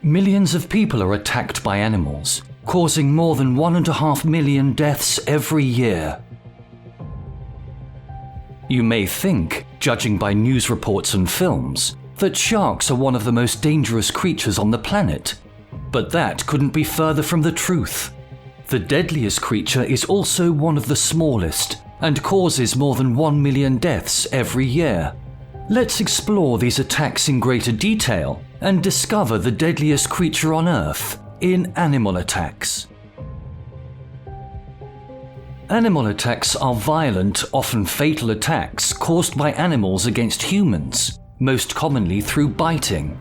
Millions of people are attacked by animals, causing more than 1.5 million deaths every year. You may think, judging by news reports and films, that sharks are one of the most dangerous creatures on the planet. But that couldn't be further from the truth. The deadliest creature is also one of the smallest and causes more than 1 million deaths every year. Let's explore these attacks in greater detail and discover the deadliest creature on Earth in animal attacks. Animal attacks are violent, often fatal attacks caused by animals against humans, most commonly through biting.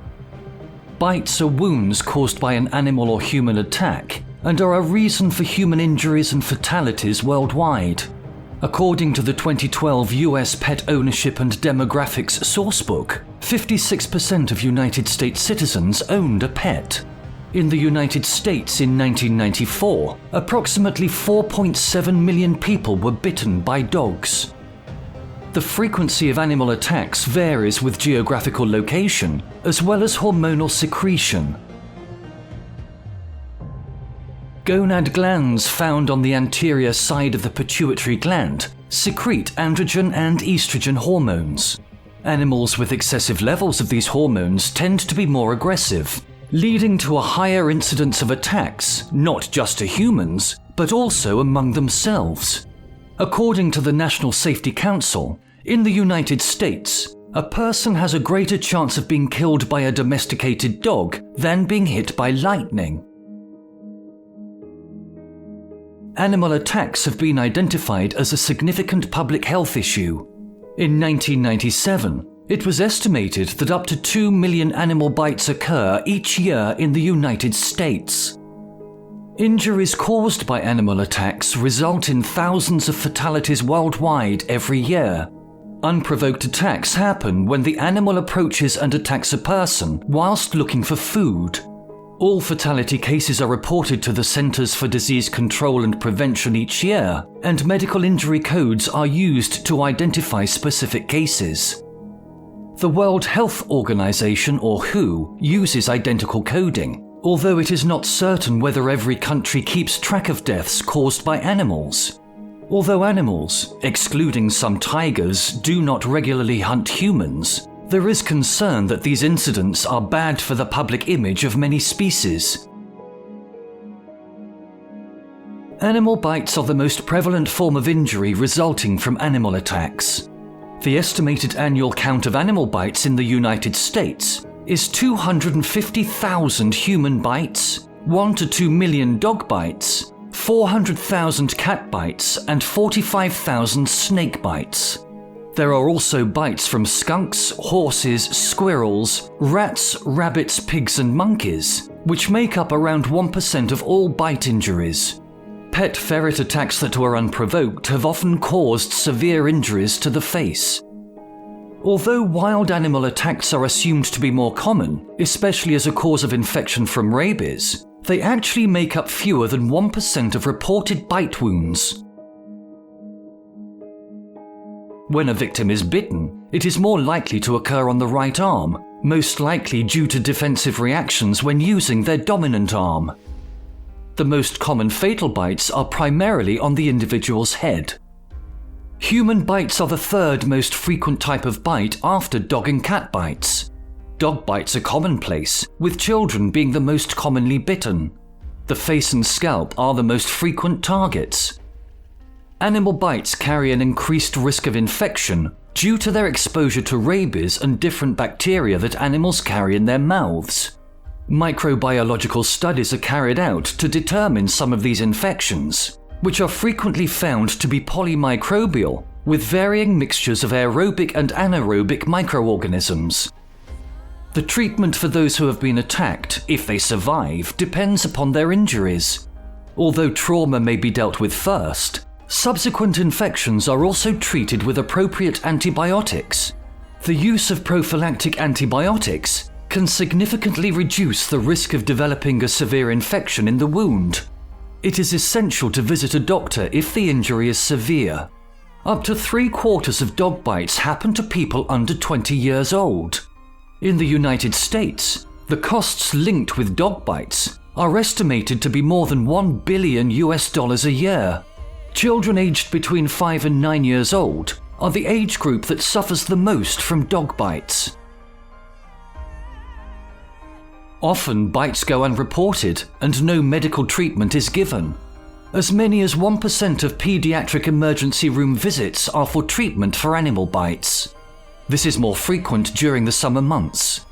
Bites are wounds caused by an animal or human attack and are a reason for human injuries and fatalities worldwide. According to the 2012 US Pet Ownership and Demographics Sourcebook, 56% of United States citizens owned a pet. In the United States in 1994, approximately 4.7 million people were bitten by dogs. The frequency of animal attacks varies with geographical location, as well as hormonal secretion. Gonad glands found on the anterior side of the pituitary gland secrete androgen and estrogen hormones. Animals with excessive levels of these hormones tend to be more aggressive, leading to a higher incidence of attacks, not just to humans, but also among themselves. According to the National Safety Council, in the United States, a person has a greater chance of being killed by a domesticated dog than being hit by lightning. Animal attacks have been identified as a significant public health issue. In 1997, it was estimated that up to 2 million animal bites occur each year in the United States. Injuries caused by animal attacks result in thousands of fatalities worldwide every year. Unprovoked attacks happen when the animal approaches and attacks a person whilst looking for food. All fatality cases are reported to the Centers for Disease Control and Prevention each year, and medical injury codes are used to identify specific cases. The World Health Organization, or WHO, uses identical coding, although it is not certain whether every country keeps track of deaths caused by animals. Although animals, excluding some tigers, do not regularly hunt humans, there is concern that these incidents are bad for the public image of many species. Animal bites are the most prevalent form of injury resulting from animal attacks. The estimated annual count of animal bites in the United States is 250,000 human bites, 1 to 2 million dog bites, 400,000 cat bites, and 45,000 snake bites. There are also bites from skunks, horses, squirrels, rats, rabbits, pigs, and monkeys, which make up around 1% of all bite injuries. Pet ferret attacks that were unprovoked have often caused severe injuries to the face. Although wild animal attacks are assumed to be more common, especially as a cause of infection from rabies, they actually make up fewer than 1% of reported bite wounds. When a victim is bitten, it is more likely to occur on the right arm, most likely due to defensive reactions when using their dominant arm. The most common fatal bites are primarily on the individual's head. Human bites are the third most frequent type of bite after dog and cat bites. Dog bites are commonplace, with children being the most commonly bitten. The face and scalp are the most frequent targets. Animal bites carry an increased risk of infection due to their exposure to rabies and different bacteria that animals carry in their mouths. Microbiological studies are carried out to determine some of these infections, which are frequently found to be polymicrobial, with varying mixtures of aerobic and anaerobic microorganisms. The treatment for those who have been attacked, if they survive, depends upon their injuries. Although trauma may be dealt with first, subsequent infections are also treated with appropriate antibiotics. The use of prophylactic antibiotics can significantly reduce the risk of developing a severe infection in the wound. It is essential to visit a doctor if the injury is severe. Up to 3/4 of dog bites happen to people under 20 years old. In the United States, The costs linked with dog bites are estimated to be more than $1 billion a year. Children aged between 5 and 9 years old are the age group that suffers the most from dog bites. Often bites go unreported and no medical treatment is given. As many as 1% of pediatric emergency room visits are for treatment for animal bites. This is more frequent during the summer months.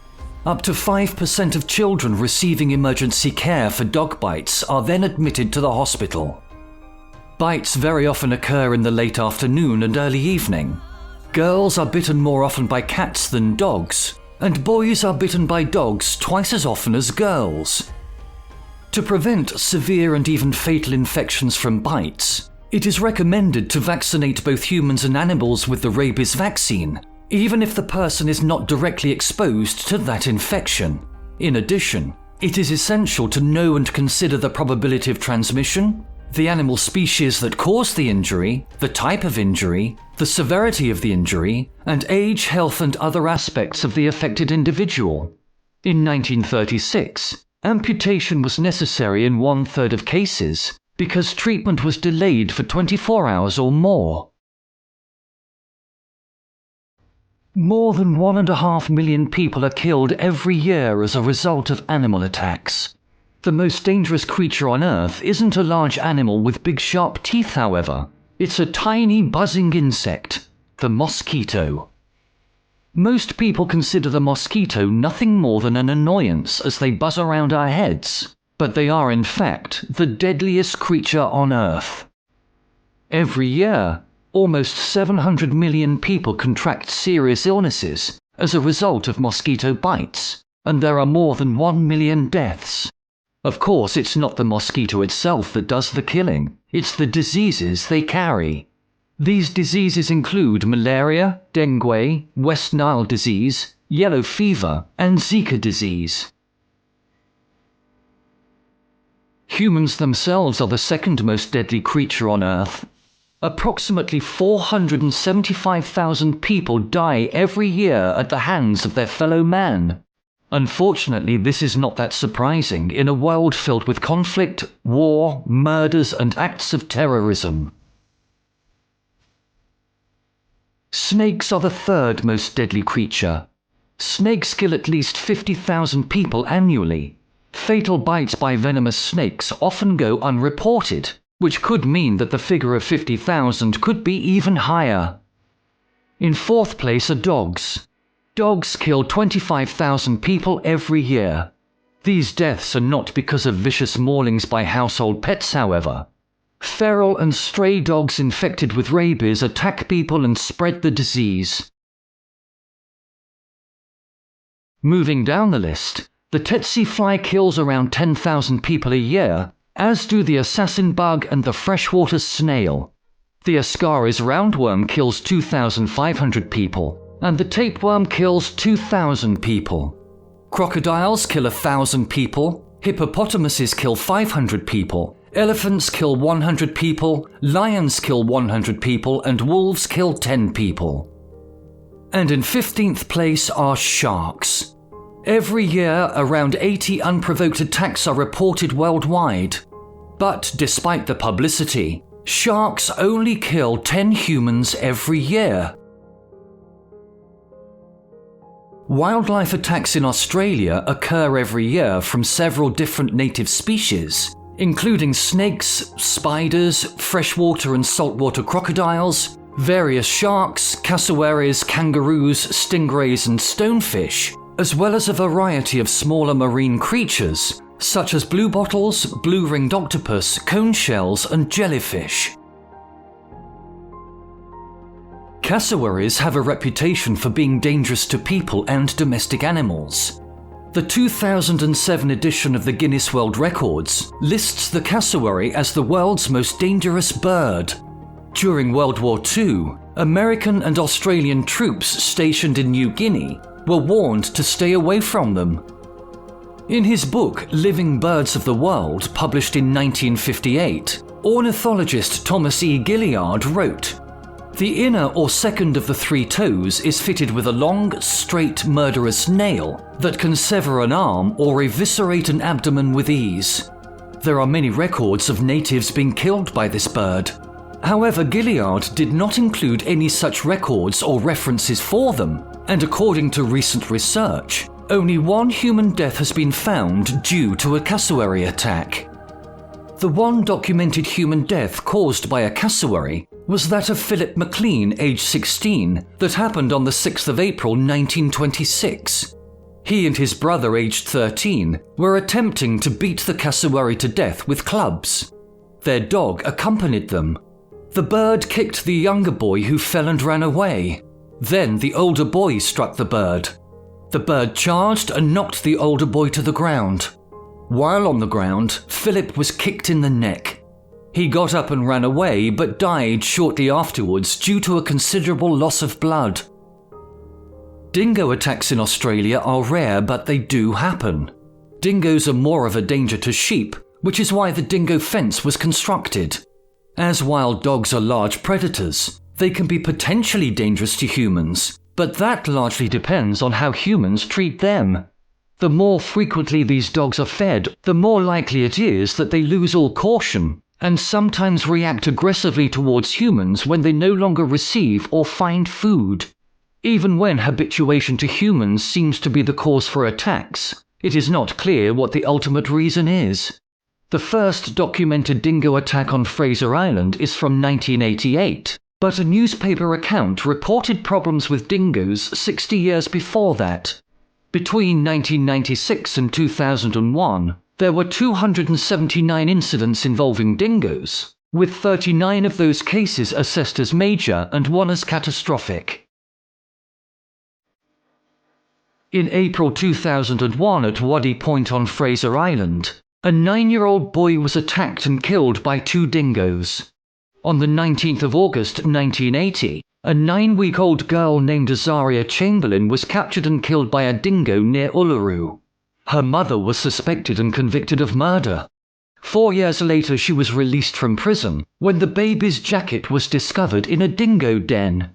Up to 5% of children receiving emergency care for dog bites are then admitted to the hospital. Bites very often occur in the late afternoon and early evening. Girls are bitten more often by cats than dogs, and boys are bitten by dogs twice as often as girls. To prevent severe and even fatal infections from bites, it is recommended to vaccinate both humans and animals with the rabies vaccine, even if the person is not directly exposed to that infection. In addition, it is essential to know and consider the probability of transmission, the animal species that caused the injury, the type of injury, the severity of the injury, and age, health, and other aspects of the affected individual. In 1936, amputation was necessary in 1/3 of cases because treatment was delayed for 24 hours or more. More than 1.5 million people are killed every year as a result of animal attacks. The most dangerous creature on Earth isn't a large animal with big sharp teeth, however. It's a tiny buzzing insect, the mosquito. Most people consider the mosquito nothing more than an annoyance as they buzz around our heads, but they are in fact the deadliest creature on Earth. Every year, almost 700 million people contract serious illnesses as a result of mosquito bites, and there are more than 1 million deaths. Of course, it's not the mosquito itself that does the killing, it's the diseases they carry. These diseases include malaria, dengue, West Nile disease, yellow fever, and Zika disease. Humans themselves are the second most deadly creature on Earth. Approximately 475,000 people die every year at the hands of their fellow man. Unfortunately, this is not that surprising in a world filled with conflict, war, murders, and acts of terrorism. Snakes are the third most deadly creature. Snakes kill at least 50,000 people annually. Fatal bites by venomous snakes often go unreported, which could mean that the figure of 50,000 could be even higher. In fourth place are dogs. Dogs kill 25,000 people every year. These deaths are not because of vicious maulings by household pets, however. Feral and stray dogs infected with rabies attack people and spread the disease. Moving down the list, the tsetse fly kills around 10,000 people a year, as do the assassin bug and the freshwater snail. The Ascaris roundworm kills 2,500 people, and the tapeworm kills 2,000 people. Crocodiles kill 1,000 people, hippopotamuses kill 500 people, elephants kill 100 people, lions kill 100 people, and wolves kill 10 people. And in 15th place are sharks. Every year, around 80 unprovoked attacks are reported worldwide. But despite the publicity, sharks only kill 10 humans every year. Wildlife attacks in Australia occur every year from several different native species, including snakes, spiders, freshwater and saltwater crocodiles, various sharks, cassowaries, kangaroos, stingrays and stonefish, as well as a variety of smaller marine creatures, such as bluebottles, blue-ringed octopus, cone shells and jellyfish. Cassowaries have a reputation for being dangerous to people and domestic animals. The 2007 edition of the Guinness World Records lists the cassowary as the world's most dangerous bird. During World War II, American and Australian troops stationed in New Guinea were warned to stay away from them. In his book Living Birds of the World, published in 1958, ornithologist Thomas E. Gilliard wrote, The inner or second of the 3 toes is fitted with a long, straight, murderous nail that can sever an arm or eviscerate an abdomen with ease. There are many records of natives being killed by this bird. However, Gilead did not include any such records or references for them, and according to recent research, only 1 human death has been found due to a cassowary attack. The one documented human death caused by a cassowary was that of Philip McLean, aged 16, that happened on the 6th of April 1926. He and his brother, aged 13, were attempting to beat the cassowary to death with clubs. Their dog accompanied them. The bird kicked the younger boy, who fell and ran away. Then the older boy struck the bird. The bird charged and knocked the older boy to the ground. While on the ground, Philip was kicked in the neck. He got up and ran away, but died shortly afterwards due to a considerable loss of blood. Dingo attacks in Australia are rare, but they do happen. Dingoes are more of a danger to sheep, which is why the dingo fence was constructed. As wild dogs are large predators, they can be potentially dangerous to humans, but that largely depends on how humans treat them. The more frequently these dogs are fed, the more likely it is that they lose all caution and sometimes react aggressively towards humans when they no longer receive or find food. Even when habituation to humans seems to be the cause for attacks, it is not clear what the ultimate reason is. The first documented dingo attack on Fraser Island is from 1988, but a newspaper account reported problems with dingoes 60 years before that. Between 1996 and 2001, there were 279 incidents involving dingoes, with 39 of those cases assessed as major and 1 as catastrophic. In April 2001 at Waddy Point on Fraser Island, a 9-year-old boy was attacked and killed by 2 dingoes. On the 19th of August 1980, a 9-week-old girl named Azaria Chamberlain was captured and killed by a dingo near Uluru. Her mother was suspected and convicted of murder. 4 years later, she was released from prison when the baby's jacket was discovered in a dingo den.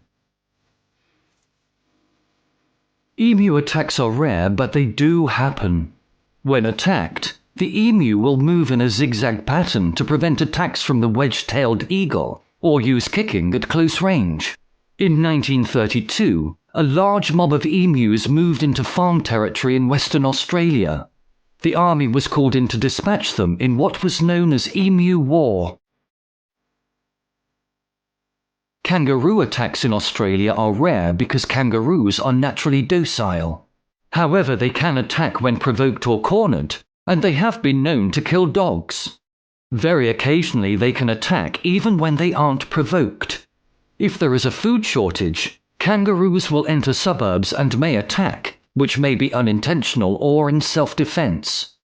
Emu attacks are rare, but they do happen. When attacked, the emu will move in a zigzag pattern to prevent attacks from the wedge-tailed eagle, or use kicking at close range. In 1932, a large mob of emus moved into farm territory in Western Australia. The army was called in to dispatch them in what was known as Emu War. Kangaroo attacks in Australia are rare because kangaroos are naturally docile. However, they can attack when provoked or cornered, and they have been known to kill dogs. Very occasionally they can attack even when they aren't provoked. If there is a food shortage, kangaroos will enter suburbs and may attack, which may be unintentional or in self-defense.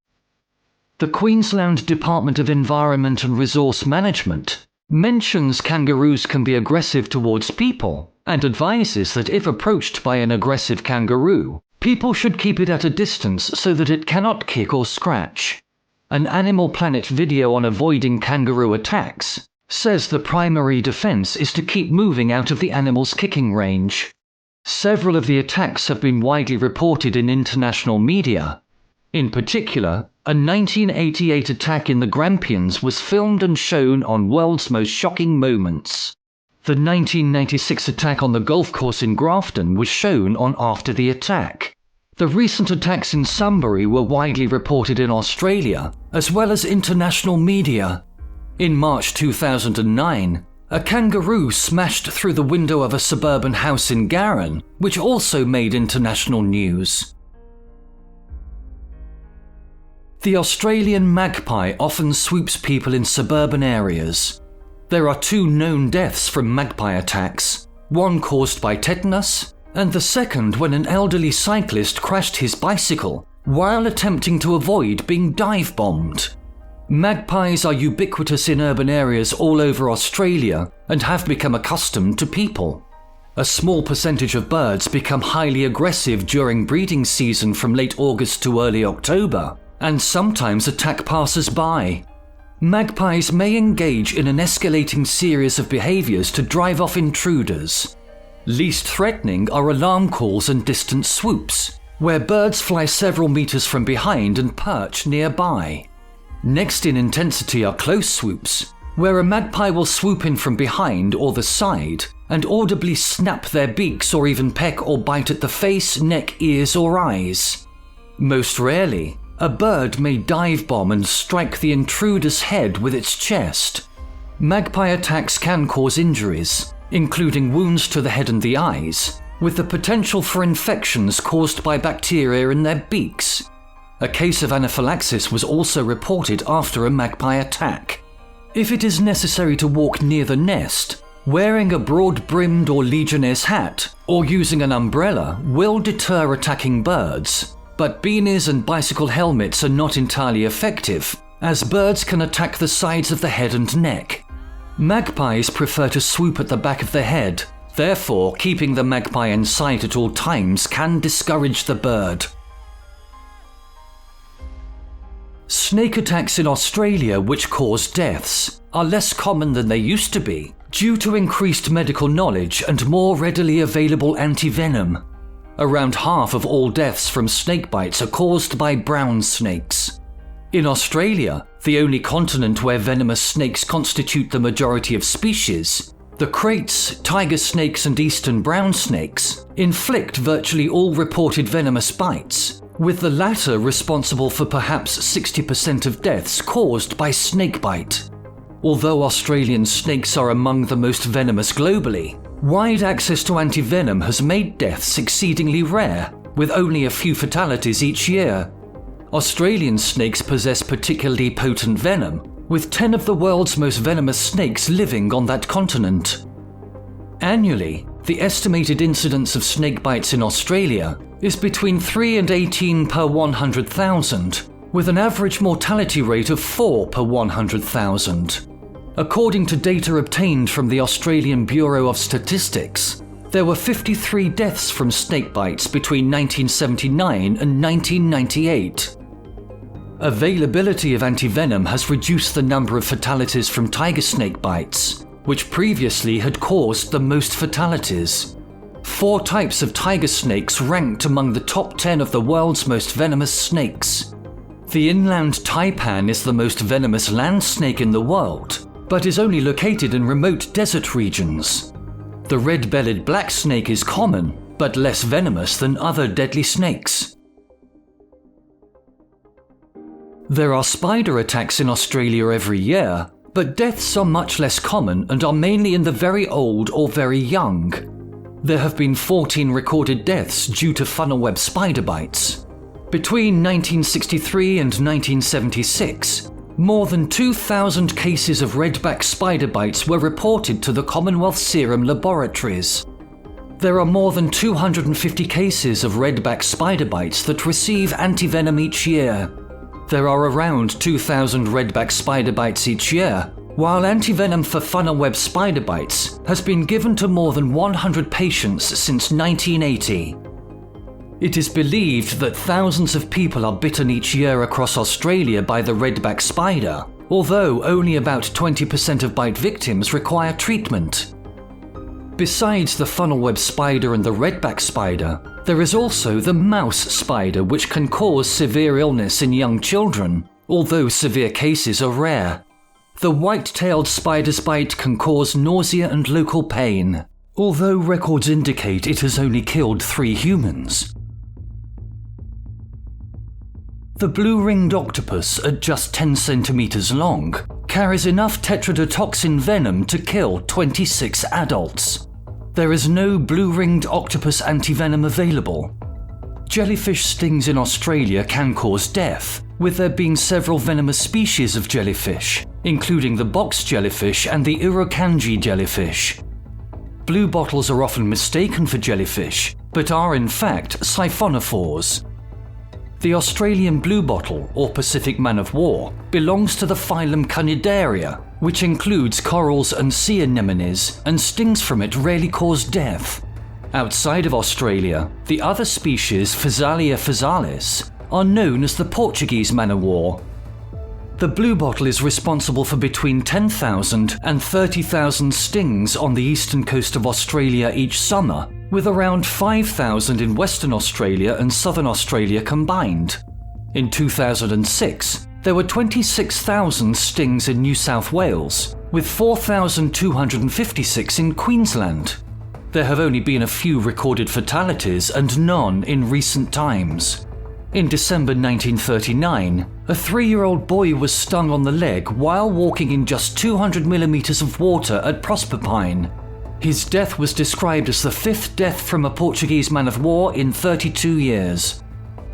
The Queensland Department of Environment and Resource Management mentions kangaroos can be aggressive towards people and advises that if approached by an aggressive kangaroo, people should keep it at a distance so that it cannot kick or scratch. An Animal Planet video on avoiding kangaroo attacks says the primary defense is to keep moving out of the animal's kicking range. Several of the attacks have been widely reported in international media. In particular, a 1988 attack in the Grampians was filmed and shown on World's Most Shocking Moments. The 1996 attack on the golf course in Grafton was shown on After the Attack. The recent attacks in Sunbury were widely reported in Australia, as well as international media. In March 2009, a kangaroo smashed through the window of a suburban house in Garran, which also made international news. The Australian magpie often swoops people in suburban areas. There are 2 known deaths from magpie attacks, one caused by tetanus, and the second when an elderly cyclist crashed his bicycle while attempting to avoid being dive-bombed. Magpies are ubiquitous in urban areas all over Australia and have become accustomed to people. A small percentage of birds become highly aggressive during breeding season from late August to early October, and sometimes attack passers-by. Magpies may engage in an escalating series of behaviors to drive off intruders. Least threatening are alarm calls and distant swoops, where birds fly several meters from behind and perch nearby. Next in intensity are close swoops, where a magpie will swoop in from behind or the side and audibly snap their beaks or even peck or bite at the face, neck, ears, or eyes. Most rarely, a bird may dive bomb and strike the intruder's head with its chest. Magpie attacks can cause injuries, including wounds to the head and the eyes, with the potential for infections caused by bacteria in their beaks. A case of anaphylaxis was also reported after a magpie attack. If it is necessary to walk near the nest, wearing a broad-brimmed or legionnaire's hat or using an umbrella will deter attacking birds, but beanies and bicycle helmets are not entirely effective, as birds can attack the sides of the head and neck. Magpies prefer to swoop at the back of the head, therefore keeping the magpie in sight at all times can discourage the bird. Snake attacks in Australia which cause deaths are less common than they used to be due to increased medical knowledge and more readily available antivenom. Around half of all deaths from snake bites are caused by brown snakes. In Australia, the only continent where venomous snakes constitute the majority of species, the kraits, tiger snakes and eastern brown snakes inflict virtually all reported venomous bites, with the latter responsible for perhaps 60% of deaths caused by snakebite. Although Australian snakes are among the most venomous globally, wide access to antivenom has made deaths exceedingly rare, with only a few fatalities each year. Australian snakes possess particularly potent venom, with 10 of the world's most venomous snakes living on that continent. Annually, the estimated incidence of snake bites in Australia is between 3 and 18 per 100,000, with an average mortality rate of 4 per 100,000. According to data obtained from the Australian Bureau of Statistics, there were 53 deaths from snake bites between 1979 and 1998. Availability of antivenom has reduced the number of fatalities from tiger snake bites, which previously had caused the most fatalities. 4 types of tiger snakes ranked among the top 10 of the world's most venomous snakes. The inland taipan is the most venomous land snake in the world, but is only located in remote desert regions. The red-bellied black snake is common, but less venomous than other deadly snakes. There are spider attacks in Australia every year, but deaths are much less common and are mainly in the very old or very young. There have been 14 recorded deaths due to funnel web spider bites. Between 1963 and 1976, more than 2,000 cases of redback spider bites were reported to the Commonwealth Serum Laboratories. There are more than 250 cases of redback spider bites that receive antivenom each year. There are around 2,000 redback spider bites each year, while antivenom for funnel web spider bites has been given to more than 100 patients since 1980. It is believed that thousands of people are bitten each year across Australia by the redback spider, although only about 20% of bite victims require treatment. Besides the funnel web spider and the redback spider, there is also the mouse spider, which can cause severe illness in young children, although severe cases are rare. The white-tailed spider's bite can cause nausea and local pain, although records indicate it has only killed 3 humans. The blue-ringed octopus, at just 10 centimeters long, carries enough tetrodotoxin venom to kill 26 adults. There is no blue-ringed octopus antivenom available. Jellyfish stings in Australia can cause death, with there being several venomous species of jellyfish, including the box jellyfish and the Irukandji jellyfish. Blue bottles are often mistaken for jellyfish, but are in fact siphonophores. The Australian bluebottle, or Pacific man-of-war, belongs to the phylum Canidaria, which includes corals and sea anemones, and stings from it rarely cause death. Outside of Australia, the other species, Phasalia phasalis, are known as the Portuguese man-of-war. The bluebottle is responsible for between 10,000 and 30,000 stings on the eastern coast of Australia each summer, with around 5,000 in Western Australia and Southern Australia combined. In 2006, there were 26,000 stings in New South Wales, with 4,256 in Queensland. There have only been a few recorded fatalities and none in recent times. In December 1939, a 3-year-old boy was stung on the leg while walking in just 200 millimeters of water at Proserpine. His death was described as the 5th death from a Portuguese man of war in 32 years.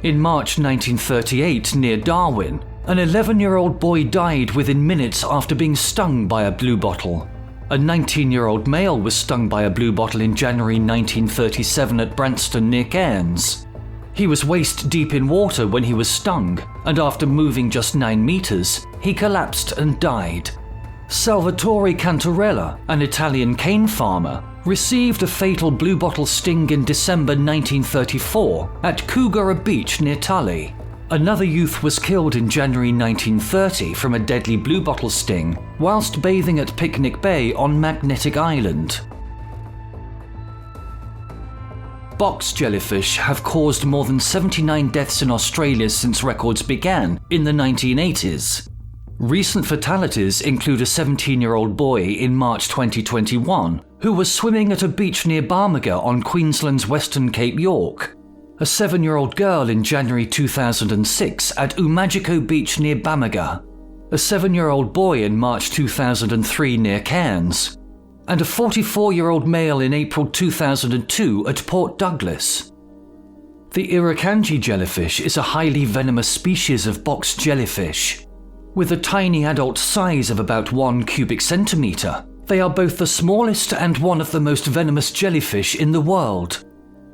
In March 1938, near Darwin, an 11-year-old boy died within minutes after being stung by a bluebottle. A 19-year-old male was stung by a bluebottle in January 1937 at Branston near Cairns. He was waist-deep in water when he was stung, and after moving just 9 meters, he collapsed and died. Salvatore Cantarella, an Italian cane farmer, received a fatal bluebottle sting in December 1934 at Coogara Beach near Tully. Another youth was killed in January 1930 from a deadly bluebottle sting whilst bathing at Picnic Bay on Magnetic Island. Box jellyfish have caused more than 79 deaths in Australia since records began in the 1980s. Recent fatalities include a 17-year-old boy in March 2021 who was swimming at a beach near Barmaga on Queensland's Western Cape York, a 7-year-old girl in January 2006 at Umagico Beach near Bamaga, a 7-year-old boy in March 2003 near Cairns, and a 44-year-old male in April 2002 at Port Douglas. The Irukandji jellyfish is a highly venomous species of box jellyfish. With a tiny adult size of about 1 cubic centimetre, they are both the smallest and one of the most venomous jellyfish in the world.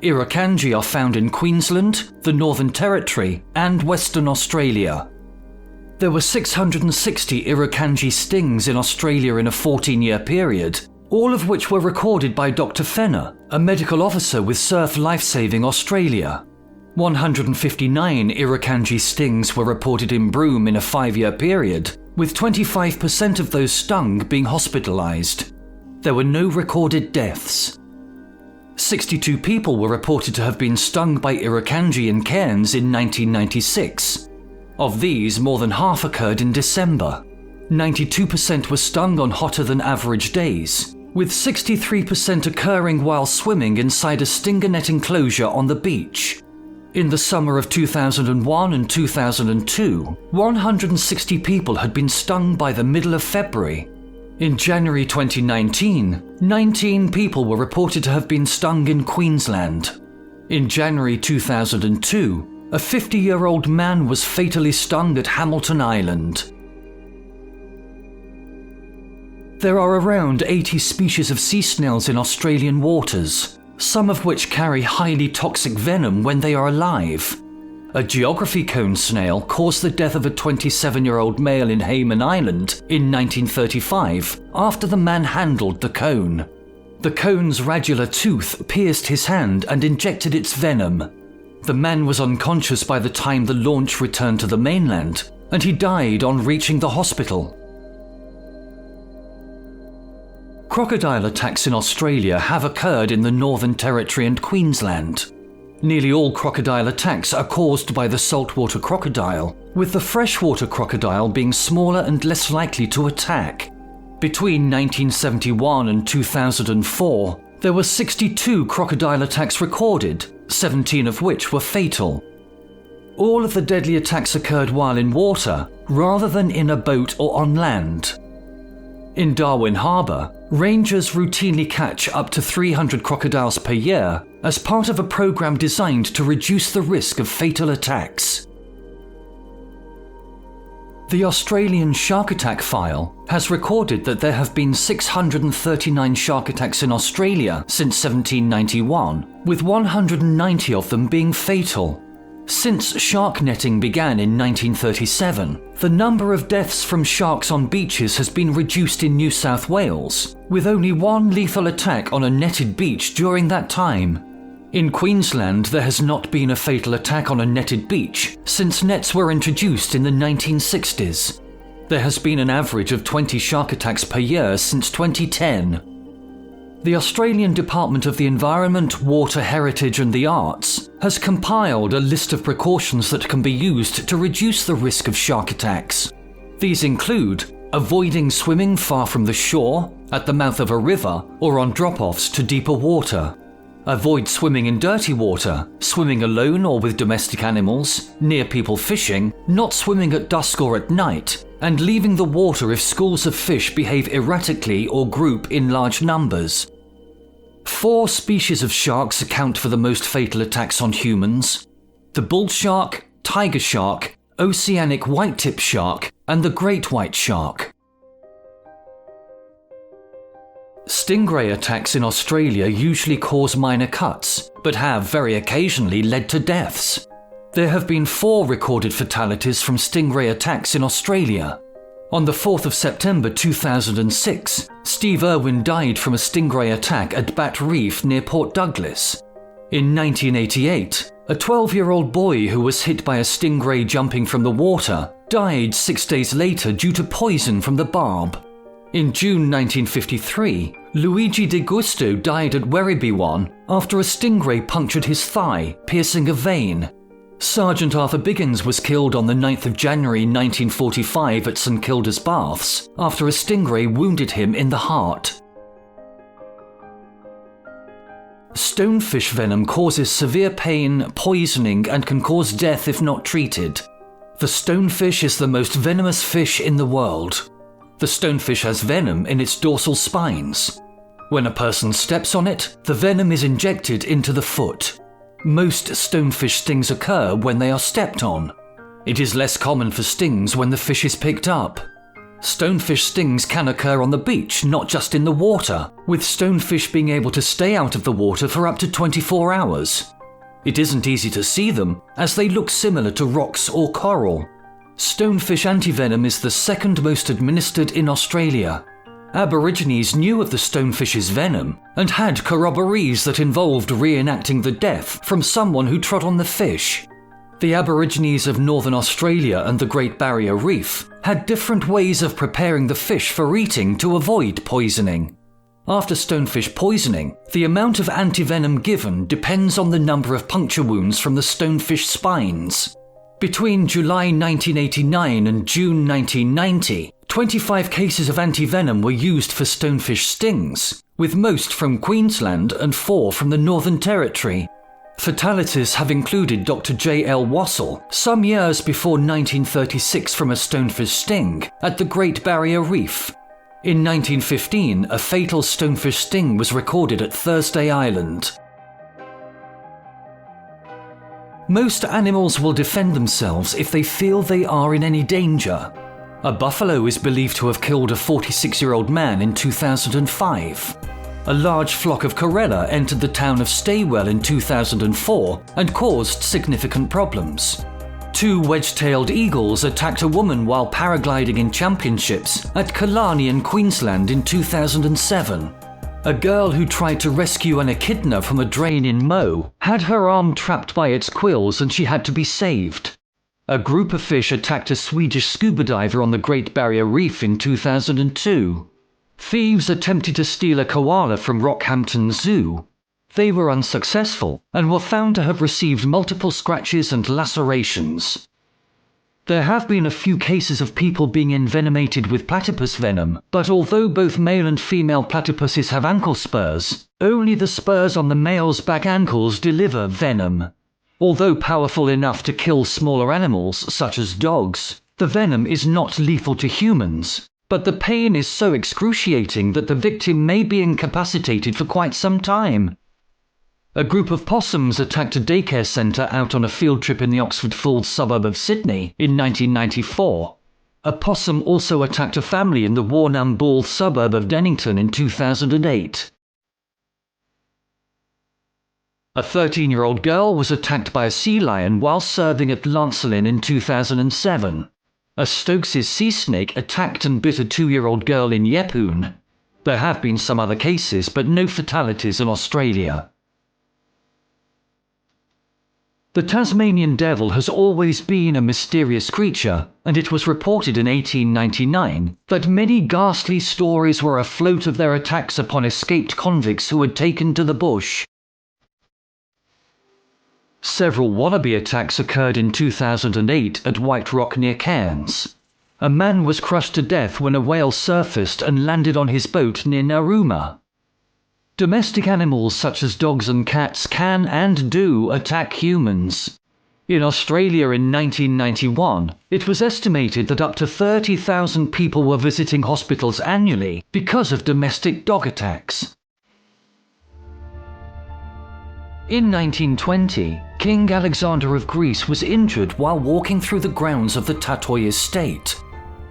Irukandji are found in Queensland, the Northern Territory, and Western Australia. There were 660 Irukandji stings in Australia in a 14-year period, all of which were recorded by Dr. Fenner, a medical officer with Surf Lifesaving Australia. 159 Irukandji stings were reported in Broome in a 5-year period, with 25% of those stung being hospitalised. There were no recorded deaths. 62 people were reported to have been stung by Irukandji in Cairns in 1996. Of these, more than half occurred in December. 92% were stung on hotter than average days, with 63% occurring while swimming inside a stinger net enclosure on the beach. In the summer of 2001 and 2002, 160 people had been stung by the middle of February. In January 2019, 19 people were reported to have been stung in Queensland. In January 2002, a 50-year-old man was fatally stung at Hamilton Island. There are around 80 species of sea snails in Australian waters, some of which carry highly toxic venom when they are alive. A geography cone snail caused the death of a 27-year-old male in Hayman Island in 1935 after the man handled the cone. The cone's radula tooth pierced his hand and injected its venom. The man was unconscious by the time the launch returned to the mainland, and he died on reaching the hospital. Crocodile attacks in Australia have occurred in the Northern Territory and Queensland. Nearly all crocodile attacks are caused by the saltwater crocodile, with the freshwater crocodile being smaller and less likely to attack. Between 1971 and 2004, there were 62 crocodile attacks recorded, 17 of which were fatal. All of the deadly attacks occurred while in water, rather than in a boat or on land. In Darwin Harbour, rangers routinely catch up to 300 crocodiles per year as part of a program designed to reduce the risk of fatal attacks. The Australian Shark Attack File has recorded that there have been 639 shark attacks in Australia since 1791, with 190 of them being fatal. Since shark netting began in 1937, the number of deaths from sharks on beaches has been reduced in New South Wales, with only one lethal attack on a netted beach during that time. In Queensland, there has not been a fatal attack on a netted beach since nets were introduced in the 1960s. There has been an average of 20 shark attacks per year since 2010. The Australian Department of the Environment, Water, Heritage and the Arts has compiled a list of precautions that can be used to reduce the risk of shark attacks. These include avoiding swimming far from the shore, at the mouth of a river, or on drop-offs to deeper water. Avoid swimming in dirty water, swimming alone or with domestic animals, near people fishing, not swimming at dusk or at night, and leaving the water if schools of fish behave erratically or group in large numbers. 4 species of sharks account for the most fatal attacks on humans: the bull shark, tiger shark, oceanic white-tip shark, and the great white shark. Stingray attacks in Australia usually cause minor cuts, but have very occasionally led to deaths. There have been 4 recorded fatalities from stingray attacks in Australia. On the 4th of September 2006, Steve Irwin died from a stingray attack at Bat Reef near Port Douglas. In 1988, a 12-year-old boy who was hit by a stingray jumping from the water died 6 days later due to poison from the barb. In June 1953, Luigi De Gusto died at Werribee One after a stingray punctured his thigh, piercing a vein. Sergeant Arthur Biggins was killed on the 9th of January 1945 at St Kilda's Baths after a stingray wounded him in the heart. Stonefish venom causes severe pain, poisoning, and can cause death if not treated. The stonefish is the most venomous fish in the world. The stonefish has venom in its dorsal spines. When a person steps on it, the venom is injected into the foot. Most stonefish stings occur when they are stepped on. It is less common for stings when the fish is picked up. Stonefish stings can occur on the beach, not just in the water, with stonefish being able to stay out of the water for up to 24 hours. It isn't easy to see them, as they look similar to rocks or coral. Stonefish antivenom is the second most administered in Australia. Aborigines knew of the stonefish's venom and had corroborees that involved reenacting the death from someone who trod on the fish. The Aborigines of Northern Australia and the Great Barrier Reef had different ways of preparing the fish for eating to avoid poisoning. After stonefish poisoning, the amount of antivenom given depends on the number of puncture wounds from the stonefish spines. Between July 1989 and June 1990, 25 cases of antivenom were used for stonefish stings, with most from Queensland and 4 from the Northern Territory. Fatalities have included Dr. J. L. Wassell some years before 1936 from a stonefish sting at the Great Barrier Reef. In 1915, a fatal stonefish sting was recorded at Thursday Island. Most animals will defend themselves if they feel they are in any danger. A buffalo is believed to have killed a 46-year-old man in 2005. A large flock of corella entered the town of Staywell in 2004 and caused significant problems. 2 wedge-tailed eagles attacked a woman while paragliding in championships at Killarney in Queensland in 2007. A girl who tried to rescue an echidna from a drain in Mo had her arm trapped by its quills and she had to be saved. A group of fish attacked a Swedish scuba diver on the Great Barrier Reef in 2002. Thieves attempted to steal a koala from Rockhampton Zoo. They were unsuccessful and were found to have received multiple scratches and lacerations. There have been a few cases of people being envenomated with platypus venom, but although both male and female platypuses have ankle spurs, only the spurs on the male's back ankles deliver venom. Although powerful enough to kill smaller animals, such as dogs, the venom is not lethal to humans, but the pain is so excruciating that the victim may be incapacitated for quite some time. A group of possums attacked a daycare centre out on a field trip in the Oxford Falls suburb of Sydney in 1994. A possum also attacked a family in the Warrnambool suburb of Dennington in 2008. A 13-year-old girl was attacked by a sea lion while serving at Lancelin in 2007. A Stokes' sea snake attacked and bit a 2-year-old girl in Yeppoon. There have been some other cases, but no fatalities in Australia. The Tasmanian devil has always been a mysterious creature, and it was reported in 1899 that many ghastly stories were afloat of their attacks upon escaped convicts who had taken to the bush. Several wallaby attacks occurred in 2008 at White Rock near Cairns. A man was crushed to death when a whale surfaced and landed on his boat near Narooma. Domestic animals such as dogs and cats can and do attack humans. In Australia in 1991, it was estimated that up to 30,000 people were visiting hospitals annually because of domestic dog attacks. In 1920, King Alexander of Greece was injured while walking through the grounds of the Tatoi estate.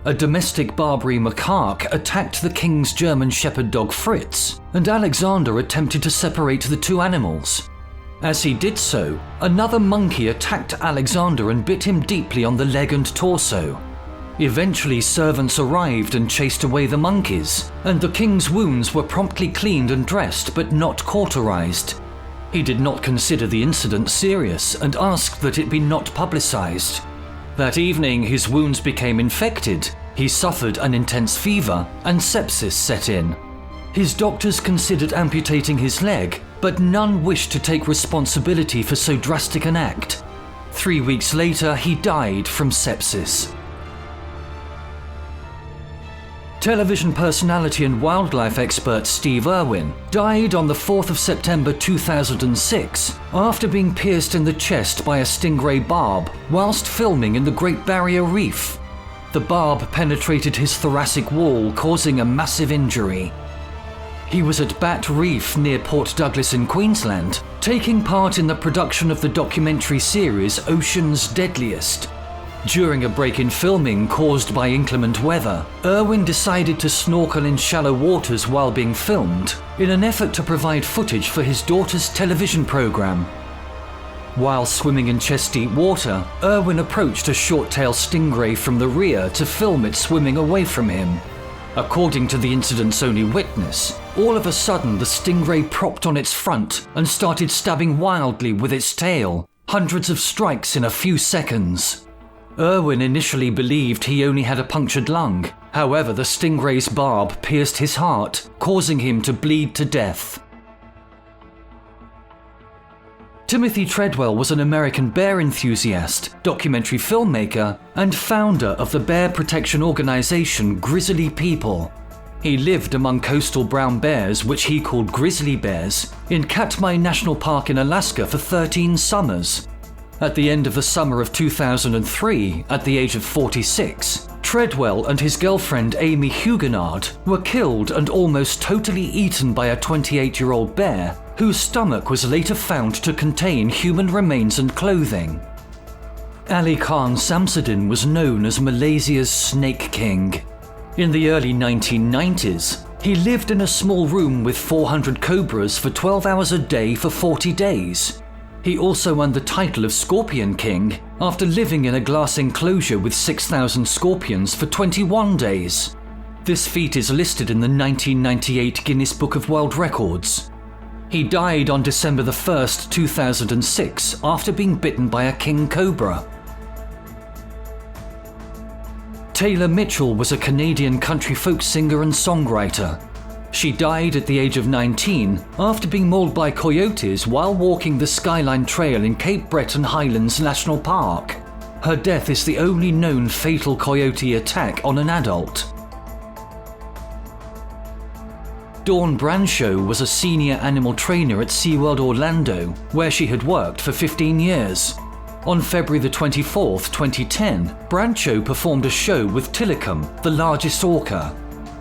A domestic Barbary macaque attacked the king's German shepherd dog Fritz, and Alexander attempted to separate the two animals. As he did so, another monkey attacked Alexander and bit him deeply on the leg and torso. Eventually, servants arrived and chased away the monkeys, and the king's wounds were promptly cleaned and dressed but not cauterized. He did not consider the incident serious and asked that it be not publicized. That evening, his wounds became infected, he suffered an intense fever, and sepsis set in. His doctors considered amputating his leg, but none wished to take responsibility for so drastic an act. 3 weeks later, he died from sepsis. Television personality and wildlife expert Steve Irwin died on the 4th of September 2006 after being pierced in the chest by a stingray barb whilst filming in the Great Barrier Reef. The barb penetrated his thoracic wall, causing a massive injury. He was at Bat Reef near Port Douglas in Queensland, taking part in the production of the documentary series Ocean's Deadliest. During a break in filming caused by inclement weather, Irwin decided to snorkel in shallow waters while being filmed, in an effort to provide footage for his daughter's television program. While swimming in chest-deep water, Irwin approached a short-tailed stingray from the rear to film it swimming away from him. According to the incident's only witness, all of a sudden the stingray propped on its front and started stabbing wildly with its tail, hundreds of strikes in a few seconds. Irwin initially believed he only had a punctured lung. However, the stingray's barb pierced his heart, causing him to bleed to death. Timothy Treadwell was an American bear enthusiast, documentary filmmaker, and founder of the bear protection organization Grizzly People. He lived among coastal brown bears, which he called grizzly bears, in Katmai National Park in Alaska for 13 summers. At the end of the summer of 2003, at the age of 46, Treadwell and his girlfriend Amy Huguenard were killed and almost totally eaten by a 28-year-old bear, whose stomach was later found to contain human remains and clothing. Ali Khan Samsudin was known as Malaysia's Snake King. In the early 1990s, he lived in a small room with 400 cobras for 12 hours a day for 40 days. He also won the title of Scorpion King after living in a glass enclosure with 6,000 scorpions for 21 days. This feat is listed in the 1998 Guinness Book of World Records. He died on December 1, 2006 after being bitten by a king cobra. Taylor Mitchell was a Canadian country folk singer and songwriter. She died at the age of 19 after being mauled by coyotes while walking the Skyline Trail in Cape Breton Highlands National Park. Her death is the only known fatal coyote attack on an adult. Dawn Brancho was a senior animal trainer at SeaWorld Orlando, where she had worked for 15 years. On February 24, 2010, Brancho performed a show with Tilikum, the largest orca.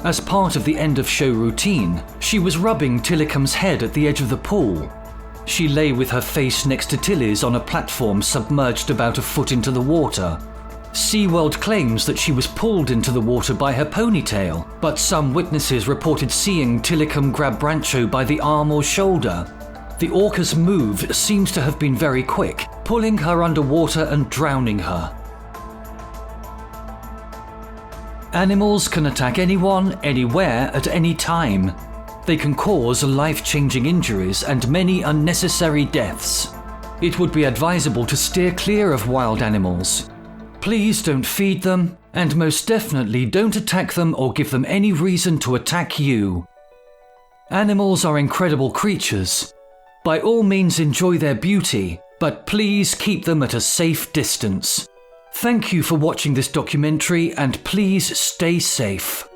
As part of the end-of-show routine, she was rubbing Tilikum's head at the edge of the pool. She lay with her face next to Tilly's on a platform submerged about a foot into the water. SeaWorld claims that she was pulled into the water by her ponytail, but some witnesses reported seeing Tilikum grab Brancho by the arm or shoulder. The orca's move seems to have been very quick, pulling her underwater and drowning her. Animals can attack anyone, anywhere, at any time. They can cause life-changing injuries and many unnecessary deaths. it would be advisable to steer clear of wild animals. Please don't feed them, and most definitely don't attack them or give them any reason to attack you. Animals are incredible creatures. By all means enjoy their beauty, but please keep them at a safe distance. Thank you for watching this documentary, and please stay safe.